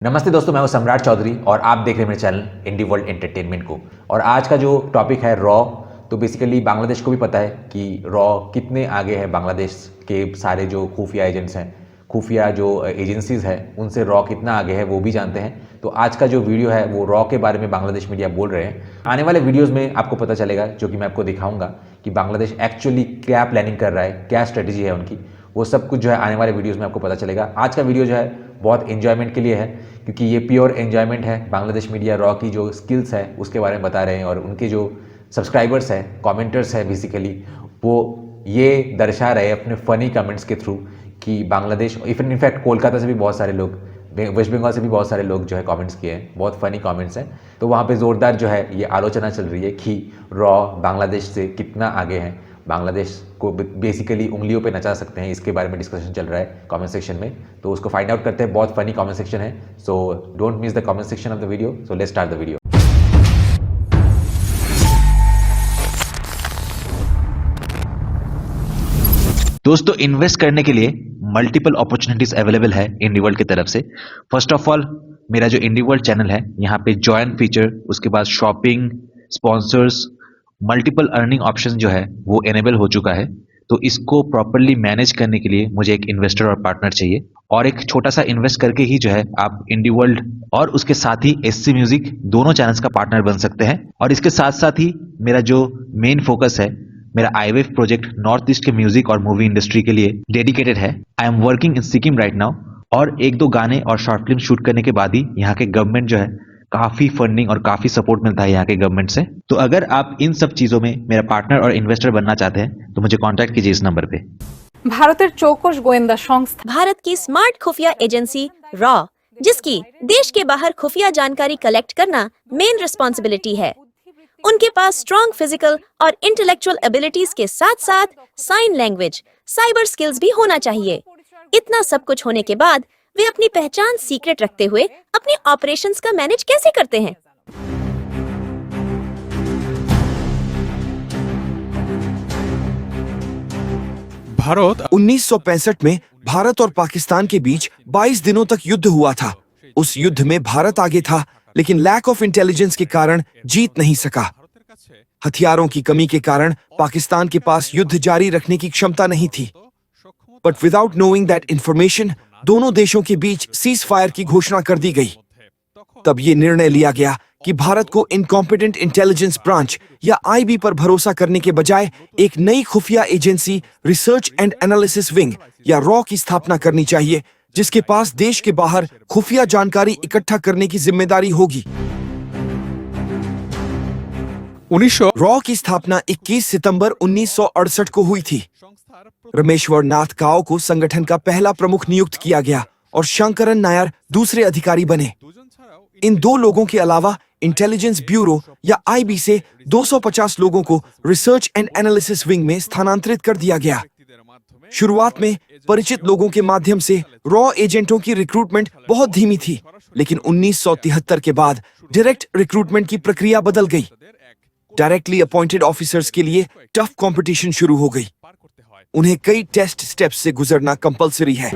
नमस्ते दोस्तों, मैं हूं सम्राट चौधरी और आप देख रहे हैं मेरे चैनल इंडी वर्ल्ड एंटरटेनमेंट को। और आज का जो टॉपिक है रॉ। तो बेसिकली बांग्लादेश को भी पता है कि रॉ कितने आगे है। बांग्लादेश के सारे जो खुफिया एजेंट्स हैं, खुफिया जो एजेंसीज हैं, उनसे रॉ कितना आगे है वो भी जानते हैं। तो आज का जो वीडियो है वो रॉ के बारे में बांग्लादेश मीडिया बोल रहे हैं। आने वाले वीडियोज़ में आपको पता चलेगा, जो कि मैं आपको दिखाऊंगा कि बांग्लादेश एक्चुअली क्या प्लानिंग कर रहा है, क्या स्ट्रेटेजी है उनकी। वो सब कुछ जो है आने वाले वीडियोज़ में आपको पता चलेगा। आज का वीडियो जो है बहुत एन्जॉयमेंट के लिए है, क्योंकि ये प्योर एन्जॉयमेंट है। बांग्लादेश मीडिया रॉ की जो स्किल्स है उसके बारे में बता रहे हैं, और उनके जो सब्सक्राइबर्स हैं, कमेंटर्स हैं, बेसिकली वो ये दर्शा रहे अपने फ़नी कमेंट्स के थ्रू कि बांग्लादेश, इनफैक्ट कोलकाता से भी बहुत सारे लोग, वेस्ट बंगाल से भी बहुत सारे लोग जो है कमेंट्स किए हैं, बहुत फ़नी कमेंट्स हैं। तो वहाँ पे ज़ोरदार जो है ये आलोचना चल रही है कि रॉ बांग्लादेश से कितना आगे है, बांग्लादेश को बेसिकली उंगलियों पे नचा सकते हैं। इसके बारे में डिस्कशन चल रहा है कमेंट सेक्शन में, तो उसको फाइंड आउट करते हैं। बहुत फनी कमेंट सेक्शन है, so don't miss the comment section of the video. So let's start the video. दोस्तों, इन्वेस्ट करने के लिए मल्टीपल अपॉर्चुनिटीज अवेलेबल है इंडी वर्ल्ड की तरफ से। फर्स्ट ऑफ ऑल, मेरा जो इंडी वर्ल्ड चैनल है, यहाँ पे जॉइन फीचर, उसके बाद shopping, sponsors, multiple earning option जो है वो एनेबल हो चुका है। तो इसको प्रॉपरली मैनेज करने के लिए मुझे एक इन्वेस्टर और पार्टनर चाहिए, और एक छोटा सा इन्वेस्ट करके ही जो है आप इंडी वर्ल्ड और उसके साथ ही एससी म्यूजिक दोनों चैनल्स का पार्टनर बन सकते हैं। और इसके साथ साथ ही मेरा जो मेन फोकस है, मेरा आईवेव प्रोजेक्ट नॉर्थ ईस्ट के म्यूजिक और मूवी इंडस्ट्री के लिए डेडिकेटेड है। I am working in Sikkim right now, और एक दो गाने और शॉर्ट फिल्म शूट करने के बाद ही यहाँ के गवर्नमेंट जो है काफी फंडिंग और काफी सपोर्ट मिलता है यहाँ के गवर्नमेंट से। तो अगर आप इन सब चीजों में मेरा पार्टनर और इन्वेस्टर बनना चाहते हैं तो मुझे कांटेक्ट कीजिए इस नंबर पे। ভারতের চৌকস গোয়েন্দা সংস্থা भारत की स्मार्ट खुफिया एजेंसी रॉ, जिसकी देश के बाहर खुफिया जानकारी कलेक्ट करना मेन रिस्पॉन्सिबिलिटी है। उनके पास स्ट्रॉन्ग फिजिकल और इंटेलेक्चुअल एबिलिटीज के साथ साथ साइन लैंग्वेज, साइबर स्किल्स भी होना चाहिए। इतना सब कुछ होने के बाद वे अपनी पहचान सीक्रेट रखते हुए अपने ऑपरेशंस का मैनेज कैसे करते हैं? भारत 1965 में भारत और पाकिस्तान के बीच 22 दिनों तक युद्ध हुआ था। उस युद्ध में भारत आगे था, लेकिन लैक ऑफ इंटेलिजेंस के कारण जीत नहीं सका। हथियारों की कमी के कारण पाकिस्तान के पास युद्ध जारी रखने की क्षमता नहीं थी। But without knowing that information, दोनों देशों के बीच सीज फायर की घोषणा कर दी गई। तब ये निर्णय लिया गया कि भारत को इनकॉम्पिटेंट इंटेलिजेंस ब्रांच या आईबी पर भरोसा करने के बजाय एक नई खुफिया agency, research and analysis wing या रॉ की स्थापना करनी चाहिए, जिसके पास देश के बाहर खुफिया जानकारी इकट्ठा करने की जिम्मेदारी होगी। 1900 रॉ की स्थापना 21 सितंबर 1968 को हुई थी। रमेश्वर नाथ काओ को संगठन का पहला प्रमुख नियुक्त किया गया और शंकरन नायर दूसरे अधिकारी बने। इन दो लोगों के अलावा इंटेलिजेंस ब्यूरो या आईबी से 250 लोगों को रिसर्च एंड एनालिसिस विंग में स्थानांतरित कर दिया गया। शुरुआत में परिचित लोगों के माध्यम से रॉ एजेंटों की रिक्रूटमेंट बहुत धीमी थी, लेकिन 1973 के बाद डायरेक्ट रिक्रूटमेंट की प्रक्रिया बदल गई। डायरेक्टली अपॉइंटेड ऑफिसर्स के लिए टफ कंपटीशन शुरू हो गई। उन्हें कई टेस्ट स्टेप्स से गुजरना कंपलसरी है।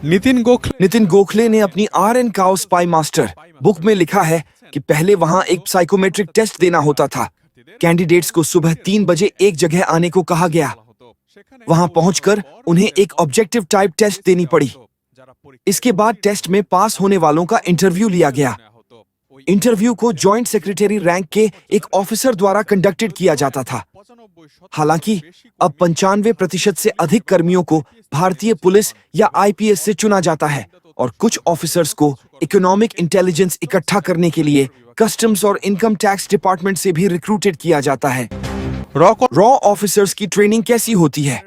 नितिन गोखले ने अपनी आर.एन. काओ स्पाई मास्टर बुक में लिखा है कि पहले वहां एक साइकोमेट्रिक टेस्ट देना होता था। कैंडिडेट्स को सुबह 3 बजे एक जगह आने को कहा गया। वहां पहुंचकर उन्हें एक ऑब्जेक्टिव टाइप टेस्ट देनी पड़ी। इसके बाद टेस्ट में पास होने वालों का इंटरव्यू लिया गया। इंटरव्यू को जॉइंट सेक्रेटरी रैंक के एक ऑफिसर द्वारा कंडक्टेड किया जाता था। हालांकि अब 95% से अधिक कर्मियों को भारतीय पुलिस या आईपीएस से चुना जाता है, और कुछ ऑफिसर्स को इकोनॉमिक इंटेलिजेंस इकट्ठा करने के लिए कस्टम्स और इनकम टैक्स डिपार्टमेंट से भी रिक्रूटेड किया जाता है। रॉ ऑफिसर्स की ट्रेनिंग कैसी होती है?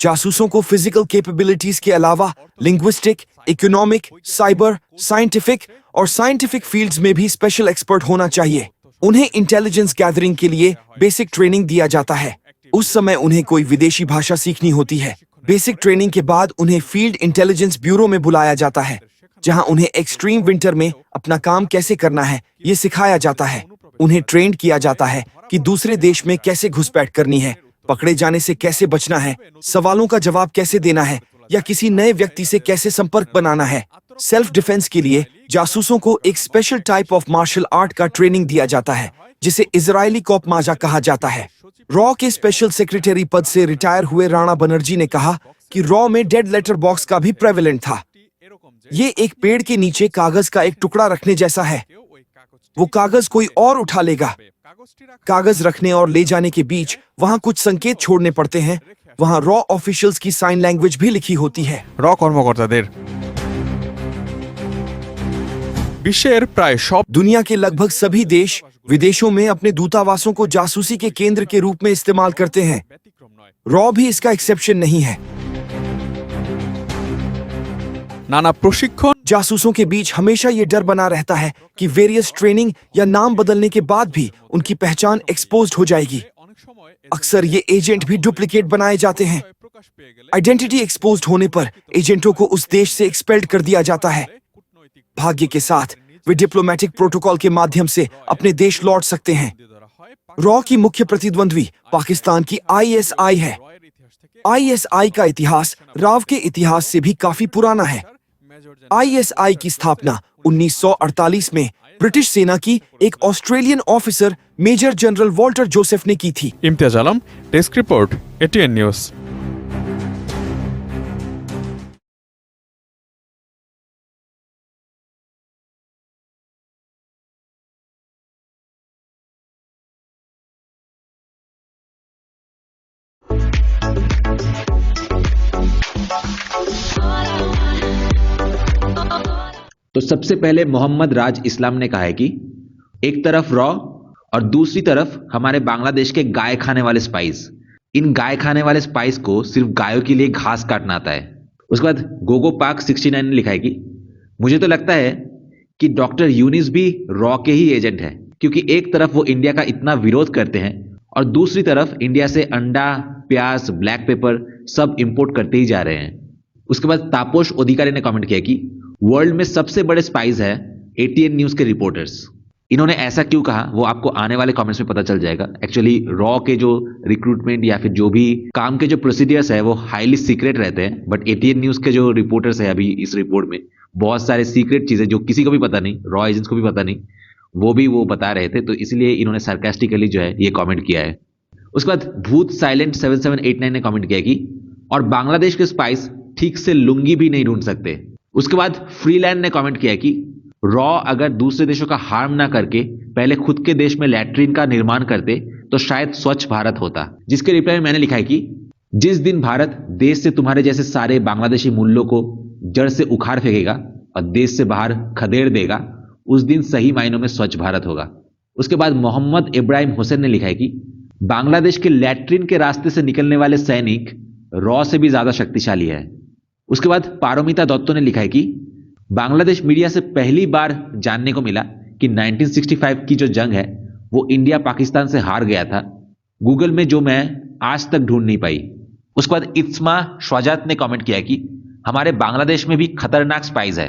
जासूसों को फिजिकल कैपेबिलिटीज के अलावा linguistic, economic, cyber, scientific fields में भी स्पेशल एक्सपर्ट होना चाहिए। उन्हें इंटेलिजेंस गैदरिंग के लिए बेसिक ट्रेनिंग दिया जाता है। उस समय उन्हें कोई विदेशी भाषा सीखनी होती है। बेसिक ट्रेनिंग के बाद उन्हें फील्ड इंटेलिजेंस ब्यूरो में बुलाया जाता है, जहां उन्हें एक्सट्रीम विंटर में अपना काम कैसे करना है ये सिखाया जाता है। उन्हें ट्रेन किया जाता है कि दूसरे देश में कैसे घुसपैठ करनी है, पकड़े जाने से कैसे बचना है, सवालों का जवाब कैसे देना है, या किसी नए व्यक्ति से कैसे संपर्क बनाना है। सेल्फ डिफेंस के लिए जासूसों को एक special type of martial art का ट्रेनिंग दिया जाता है जिसे इजरायली कॉप माजा कहा जाता है। रॉ के स्पेशल सेक्रेटरी पद से रिटायर हुए राणा बनर्जी ने कहा कि रॉ में डेड लेटर बॉक्स का भी प्रेवलेंट था। ये एक पेड़ के नीचे कागज का एक टुकड़ा रखने जैसा है। वो कागज कोई और उठा लेगा। कागज रखने और ले जाने के बीच वहां कुछ संकेत छोड़ने पड़ते हैं। वहां रॉ ऑफिशियल्स की साइन लैंग्वेज भी लिखी होती है। র কর্মকর্তাদের বিশ্বের প্রায় সব दुनिया के लगभग सभी देश विदेशों में अपने दूतावासों को जासूसी के केंद्र के रूप में इस्तेमाल करते हैं। रॉ भी इसका एक्सेप्शन नहीं है। নানা প্রশিক্ষণ जासूसों के बीच हमेशा ये डर बना रहता है कि वेरियस ट्रेनिंग या नाम बदलने के बाद भी उनकी पहचान एक्सपोज्ड हो जाएगी। অনেক সময় अक्सर ये एजेंट भी डुप्लीकेट बनाए जाते हैं। প্রকাশ পেয়ে গেলে आइडेंटिटी एक्सपोज्ड होने पर एजेंटों को उस देश से एक्सपेल्ड कर दिया जाता है। भाग्य के साथ वे डिप्लोमेटिक प्रोटोकॉल के माध्यम से अपने देश लौट सकते हैं। रॉ की मुख्य प्रतिद्वंद्वी पाकिस्तान की आईएसआई है। आईएसआई का इतिहास राव के इतिहास से भी काफी पुराना है। आईएसआई की स्थापना 1948 में ब्रिटिश सेना की एक Australian officer major general Walter Joseph ने की थी। Imtiaz Alam, desk report, ATN news. तो सबसे पहले मोहम्मद राज इस्लाम ने कहा है कि एक तरफ रॉ और दूसरी तरफ हमारे बांग्लादेश के गाय खाने वाले स्पाइस। इन गाय खाने वाले स्पाइस को सिर्फ गायों के लिए घास काटना आता है। उसके बाद गोगो पाक 69 ने लिखा है कि मुझे तो लगता है कि डॉक्टर यूनिस भी रॉ के ही एजेंट है, क्योंकि एक तरफ वो इंडिया का इतना विरोध करते हैं और दूसरी तरफ इंडिया से अंडा, प्याज, ब्लैक पेपर सब इंपोर्ट करते ही जा रहे हैं। उसके बाद तापोश अधिकारी ने कमेंट किया कि वर्ल्ड में सबसे बड़े स्पाइस है एटीएन न्यूज के रिपोर्टर्स। इन्होंने ऐसा क्यों कहा वो आपको आने वाले कमेंट्स में पता चल जाएगा। एक्चुअली रॉ के जो रिक्रूटमेंट या फिर जो भी काम के जो प्रोसीडियर्स है वो हाईली सीक्रेट रहते हैं, बट एटीएन न्यूज के जो रिपोर्टर्स है अभी इस रिपोर्ट में बहुत सारे सीक्रेट चीजें जो किसी को भी पता नहीं, रॉ एजेंट्स को भी पता नहीं, वो बता रहे थे। तो इसलिए इन्होंने सार्कास्टिकली जो है ये कॉमेंट किया है। उसके बाद भूत साइलेंट 7789 ने कॉमेंट किया कि और बांग्लादेश के स्पाइस ठीक से लुंगी भी नहीं ढूंढ सकते। उसके बाद फ्रीलैंड ने कमेंट किया कि रॉ अगर दूसरे देशों का हार्म ना करके पहले खुद के देश में लैट्रिन का निर्माण करते तो शायद स्वच्छ भारत होता। जिसके रिप्लाई में मैंने लिखा है कि जिस दिन भारत देश से तुम्हारे जैसे सारे बांग्लादेशी मूल्यों को जड़ से उखाड़ फेंकेगा और देश से बाहर खदेड़ देगा, उस दिन सही मायनों में स्वच्छ भारत होगा। उसके बाद मोहम्मद इब्राहिम हुसैन ने लिखा है कि बांग्लादेश के लैट्रिन के रास्ते से निकलने वाले सैनिक रॉ से भी ज्यादा शक्तिशाली है। उसके बाद पारोमिता दत्तो ने लिखा है कि बांग्लादेश मीडिया से पहली बार जानने को मिला कि 1965 की जो जंग है वो इंडिया पाकिस्तान से हार गया था, गूगल में जो मैं आज तक ढूंढ नहीं पाई। उसके बाद इत्समा शवाजात ने कमेंट किया कि हमारे बांग्लादेश में भी खतरनाक स्पाइस है।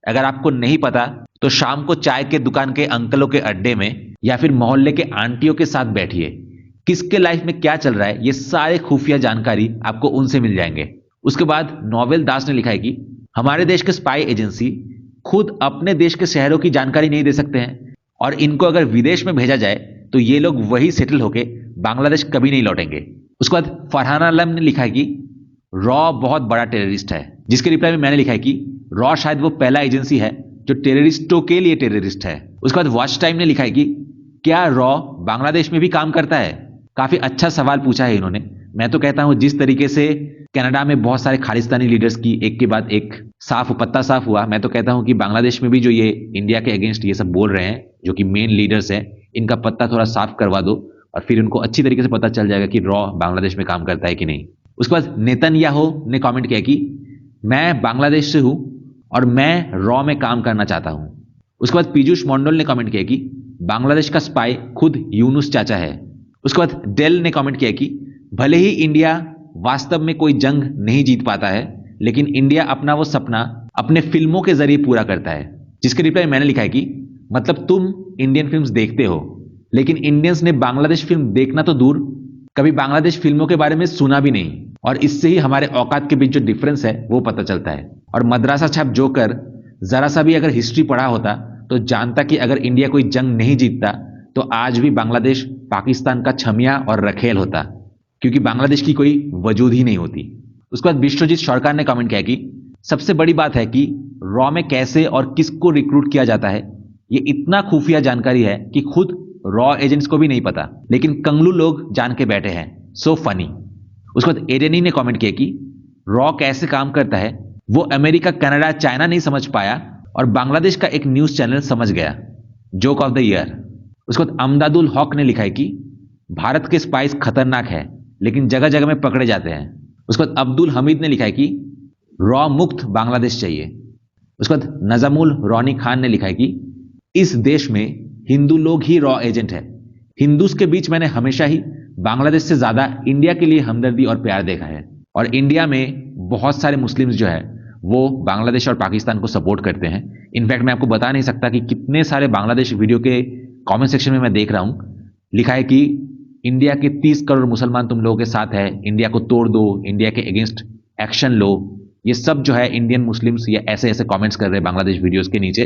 अगर आपको नहीं पता तो शाम को चाय के दुकान के अंकलों के अड्डे में या फिर मोहल्ले के आंटियों के साथ बैठिए, किसके लाइफ में क्या चल रहा है ये सारे खुफिया जानकारी आपको उनसे मिल जाएंगे। उसके बाद नोवेल दास ने लिखा है कि हमारे देश के स्पाई एजेंसी खुद अपने देश के शहरों की जानकारी नहीं दे सकते हैं और इनको अगर विदेश में भेजा जाए तो ये लोग वही सेटल होके बांग्लादेश कभी नहीं लौटेंगे। उसके बाद फरहान आलम ने लिखा है कि रॉ बहुत बड़ा टेररिस्ट है। जिसके रिप्लाई में मैंने लिखा है कि रॉ शायद वो पहला एजेंसी है जो टेररिस्टों के लिए टेररिस्ट है। उसके बाद वॉच टाइम ने लिखा है कि क्या रॉ बांग्लादेश में भी काम करता है। काफी अच्छा सवाल पूछा है इन्होंने। मैं तो कहता हूं जिस तरीके से कनाडा में बहुत सारे खालिस्तानी लीडर्स की एक के बाद एक पत्ता साफ हुआ, मैं तो कहता हूं कि बांग्लादेश में भी जो ये इंडिया के अगेंस्ट ये सब बोल रहे हैं जो कि मेन लीडर्स हैं, इनका पत्ता थोड़ा साफ करवा दो और फिर उनको अच्छी तरीके से पता चल जाएगा कि रॉ बांग्लादेश में काम करता है कि नहीं। उसके बाद नेतन्याहू ने कमेंट किया कि मैं बांग्लादेश से हूं और मैं रॉ में काम करना चाहता हूं। उसके बाद पीयूष मंडल ने कमेंट किया कि बांग्लादेश का स्पाई खुद यूनुस चाचा है। उसके बाद डेल ने कमेंट किया कि भले ही इंडिया वास्तव में कोई जंग नहीं जीत पाता है, लेकिन इंडिया अपना वो सपना अपने फिल्मों के जरिए पूरा करता है। जिसके रिप्लाई मैंने लिखा है कि मतलब तुम इंडियन फिल्म्स देखते हो, लेकिन इंडियंस ने बांग्लादेश फिल्म देखना तो दूर, कभी बांग्लादेश फिल्मों के बारे में सुना भी नहीं, और इससे ही हमारे औकात के बीच जो डिफरेंस है वो पता चलता है। और मद्रासा छाप जोकर जरा सा भी अगर हिस्ट्री पढ़ा होता तो जानता कि अगर इंडिया कोई जंग नहीं जीतता तो आज भी बांग्लादेश पाकिस्तान का छमिया और रखेल होता, क्योंकि बांग्लादेश की कोई वजूद ही नहीं होती। उसके बाद विश्वजीत सरकार ने कमेंट किया कि सबसे बड़ी बात है कि रॉ में कैसे और किसको रिक्रूट किया जाता है ये इतना खुफिया जानकारी है कि खुद रॉ एजेंट्स को भी नहीं पता, लेकिन कंगलू लोग जान के बैठे हैं। So funny. उसके बाद एडेनी ने कमेंट किया कि रॉ कैसे काम करता है वो अमेरिका, कनाडा, चाइना नहीं समझ पाया और बांग्लादेश का एक न्यूज चैनल समझ गया। Joke of the year. उसके बाद अमदादुल हक ने लिखा है कि भारत के स्पाइस खतरनाक है लेकिन जगह जगह में पकड़े जाते हैं। उसके बाद अब्दुल हमीद ने लिखा है कि रॉ मुक्त बांग्लादेश चाहिए। उसके बाद नजमुल रॉनी खान ने लिखा है कि इस देश में हिंदू लोग ही रॉ एजेंट है। हिंदूज के बीच मैंने हमेशा ही बांग्लादेश से ज्यादा इंडिया के लिए हमदर्दी और प्यार देखा है, और इंडिया में बहुत सारे मुस्लिम्स जो है वो बांग्लादेश और पाकिस्तान को सपोर्ट करते हैं। इनफैक्ट मैं आपको बता नहीं सकता कि कितने सारे बांग्लादेश वीडियो के कमेंट सेक्शन में मैं देख रहा हूं, लिखा है कि इंडिया के 30 करोड़ मुसलमान तुम लोगों के साथ है, इंडिया को तोड़ दो, इंडिया के अगेंस्ट एक्शन लो। ये सब जो है इंडियन मुस्लिम्स या ऐसे ऐसे कमेंट्स कर रहे हैं बांग्लादेश वीडियोस के नीचे।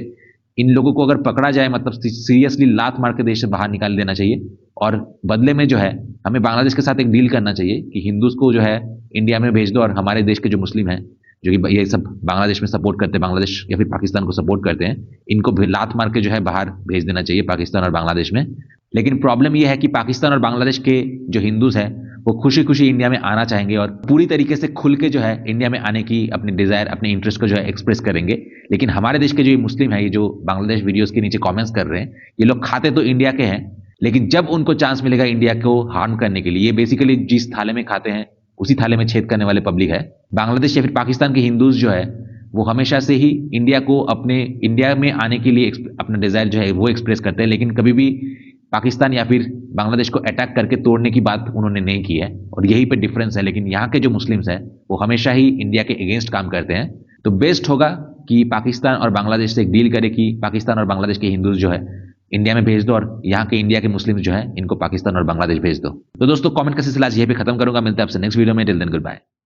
इन लोगों को अगर पकड़ा जाए, मतलब सीरियसली लात मार के देश से बाहर निकाल देना चाहिए, और बदले में जो है हमें बांग्लादेश के साथ एक डील करना चाहिए कि हिंदूज को जो है इंडिया में भेज दो और हमारे देश के जो मुस्लिम हैं जो कि ये सब बांग्लादेश में सपोर्ट करते हैं, बांग्लादेश या फिर पाकिस्तान को सपोर्ट करते हैं, इनको लात मार के जो है बाहर भेज देना चाहिए पाकिस्तान और बांग्लादेश में। लेकिन प्रॉब्लम यह है कि पाकिस्तान और बांग्लादेश के जो हिंदूज हैं वो खुशी खुशी इंडिया में आना चाहेंगे और पूरी तरीके से खुल के जो है इंडिया में आने की अपनी डिजायर, अपने इंटरेस्ट को जो है एक्सप्रेस करेंगे। लेकिन हमारे देश के जो मुस्लिम है, ये जो बांग्लादेश वीडियोस के नीचे कमेंट्स कर रहे हैं, ये लोग खाते तो इंडिया के हैं, लेकिन जब उनको चांस मिलेगा इंडिया को हार्म करने के लिए, ये बेसिकली जिस थाले में खाते हैं उसी थाले में छेद करने वाले पब्लिक है। बांग्लादेश या फिर पाकिस्तान के हिंदूज जो है वो हमेशा से ही इंडिया को अपने इंडिया में आने के लिए अपना डिजायर जो है वो एक्सप्रेस करते हैं, लेकिन कभी भी पाकिस्तान या फिर बांग्लादेश को अटैक करके तोड़ने की बात उन्होंने नहीं की है, और यही पे डिफरेंस है। लेकिन यहाँ के जो मुस्लिम्स हैं वो हमेशा ही इंडिया के अगेंस्ट काम करते हैं। तो बेस्ट होगा कि पाकिस्तान और बांग्लादेश से एक डील करे कि पाकिस्तान और बांग्लादेश के हिंदूज जो है इंडिया में भेज दो और यहाँ के इंडिया के मुस्लिम जो है इनको पाकिस्तान और बांग्लादेश भेज दो। तो दोस्तों कमेंट का सिलसिला यहीं पे खत्म करूंगा। मिलते हैं आपसे नेक्स्ट वीडियो में। Till then good bye.